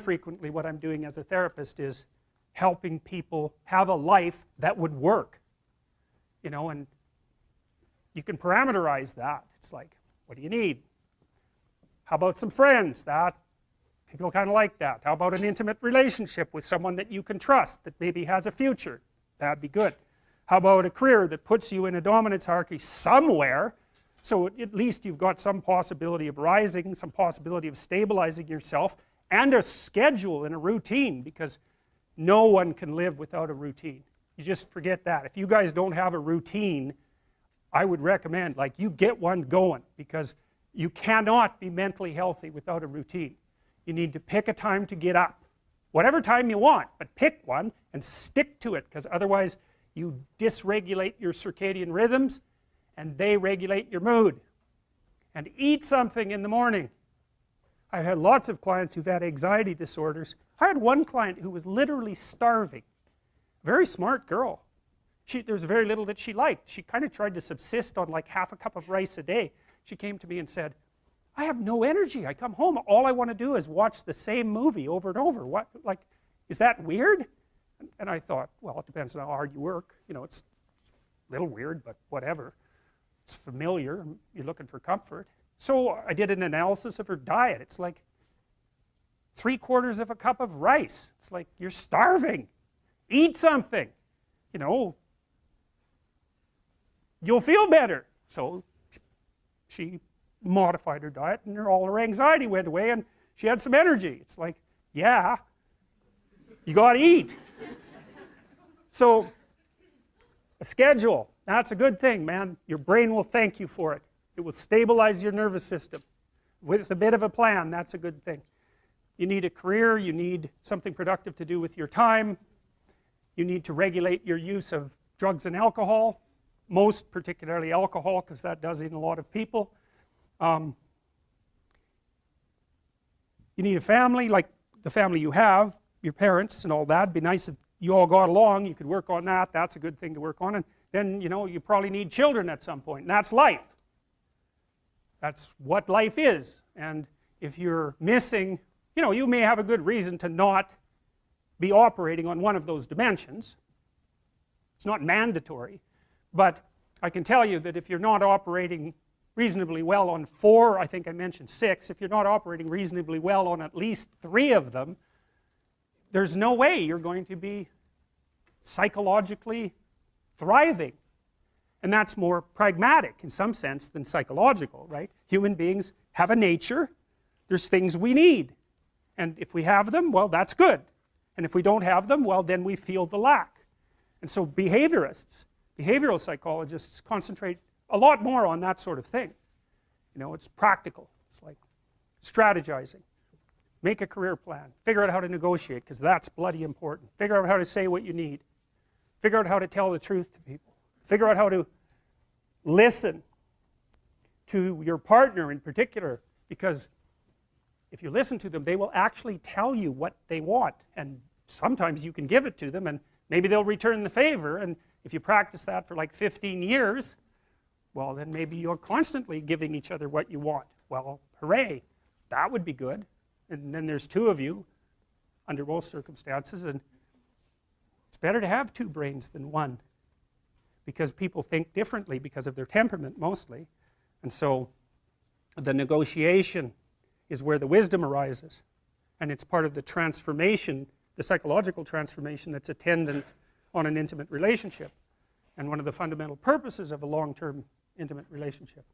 frequently what I'm doing as a therapist is helping people have a life that would work, you know, and you can parameterize that. It's like, what do you need? How about some friends? That people kind of like that. How about an intimate relationship with someone that you can trust, that maybe has a future? That'd be good. How about a career that puts you in a dominance hierarchy somewhere, so at least you've got some possibility of rising, some possibility of stabilizing yourself, and a schedule and a routine, because no one can live without a routine. You just forget that. If you guys don't have a routine, I would recommend, like, you get one going, because you cannot be mentally healthy without a routine. You need to pick a time to get up, whatever time you want, but pick one and stick to it, because otherwise you dysregulate your circadian rhythms and they regulate your mood. And eat something in the morning. I've had lots of clients who've had anxiety disorders. I had one client who was literally starving. Very smart girl. There was very little that she liked. She kind of tried to subsist on like half a cup of rice a day. She came to me and said, I have no energy. I come home, all I want to do is watch the same movie over and over. What, like, is that weird? And I thought, well, it depends on how hard you work. You know, it's a little weird, but whatever. It's familiar. You're looking for comfort. So I did an analysis of her diet. It's like 3/4 of a cup of rice. It's like, you're starving. Eat something. You know, you'll feel better. So she modified her diet, and all her anxiety went away, and she had some energy. It's like, yeah, you got to eat. So a schedule, that's a good thing, man. Your brain will thank you for it. It will stabilize your nervous system. With a bit of a plan, that's a good thing. You need a career, you need something productive to do with your time, you need to regulate your use of drugs and alcohol, most particularly alcohol, because that does in a lot of people. You need a family, like the family you have, your parents and all that. It'd be nice if you all got along, you could work on that. That's a good thing to work on. And then, you know, you probably need children at some point, and that's life. That's what life is. And if you're missing, you know, you may have a good reason to not be operating on one of those dimensions. It's not mandatory, but I can tell you that if you're not operating reasonably well on 4, I think I mentioned 6, if you're not operating reasonably well on at least 3 of them, there's no way you're going to be psychologically thriving. And that's more pragmatic in some sense than psychological, right? Human beings have a nature. There's things we need. And if we have them, well, that's good. And if we don't have them, well, then we feel the lack. And so behaviorists, behavioral psychologists concentrate a lot more on that sort of thing. You know, it's practical. It's like strategizing. Make a career plan. Figure out how to negotiate, because that's bloody important. Figure out how to say what you need. Figure out how to tell the truth to people. Figure out how to listen to your partner in particular, because if you listen to them, they will actually tell you what they want, and sometimes you can give it to them and maybe they'll return the favor. And if you practice that for like 15 years, well, then maybe you're constantly giving each other what you want. Well, hooray, that would be good. And then there's 2 of you under most circumstances, and it's better to have 2 brains than 1, because people think differently because of their temperament mostly. And so the negotiation is where the wisdom arises, and it's part of the transformation, the psychological transformation that's attendant on an intimate relationship, and one of the fundamental purposes of a long-term intimate relationship.